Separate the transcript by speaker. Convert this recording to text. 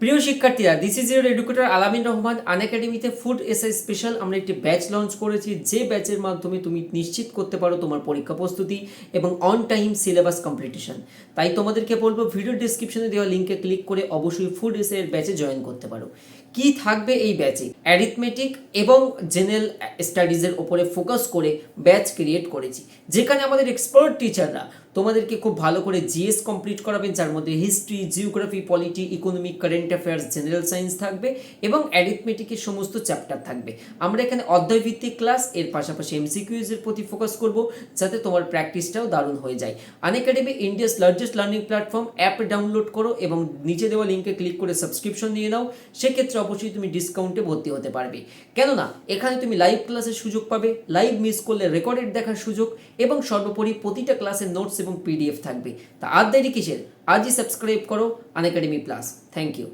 Speaker 1: প্রিয় শিক্ষার্থীরা, this is your educator আলামিন রহমান। আনএকাডেমিতে ফুড এসআই স্পেশাল আমরা একটি ব্যাচ লঞ্চ করেছি, যে ব্যাচের মাধ্যমে তুমি নিশ্চিত করতে পারো তোমার পরীক্ষা প্রস্তুতি এবং অন টাইম সিলেবাস কমপ্লিটেশন। তাই তোমাদেরকে বলবো ভিডিও ডিসক্রিপশনে দেওয়া লিঙ্কে ক্লিক করে অবশ্যই ফুড এসআই এর ব্যাচে জয়েন করতে পারো। কি থাকবে এই ব্যাচে? অ্যারিথমেটিক এবং জেনারেল স্টাডিজের ওপরে ফোকাস করে ব্যাচ ক্রিয়েট করেছি, যেখানে আমাদের এক্সপার্ট টিচাররা তোমাদেরকে খুব ভালো করে জিএস কমপ্লিট করাবেন, যার মধ্যে history, geography, polity, economic, current affairs, general science থাকবে এবং অ্যারিথমেটিকের সমস্ত চ্যাপ্টার থাকবে। আমরা এখানে অধ্যায়ভিত্তিক ক্লাস, এর পাশাপাশি এমসিকিউজ এর প্রতি ফোকাস করব, যাতে তোমার প্র্যাকটিসটাও দারুণ হয়ে যায়। Unacademy India's largest learning platform. App download করো এবং নিচে দেওয়া লিঙ্কে ক্লিক করে সাবস্ক্রিপশন নিয়ে নাও। সেক্ষেত্রে অবশ্যই তুমি ডিসকাউন্টে ভর্তি হতে পারবে, কেননা এখানে তুমি লাইভ ক্লাসের সুযোগ পাবে, লাইভ মিস করলে রেকর্ডেড দেখার সুযোগ এবং সর্বোপরি প্রতিটা ক্লাসের নোটস এবং পিডিএফ থাকবে। তা আর দেরি কিসের? আজই সাবস্ক্রাইব করো আনএকাডেমি প্লাস। Thank you.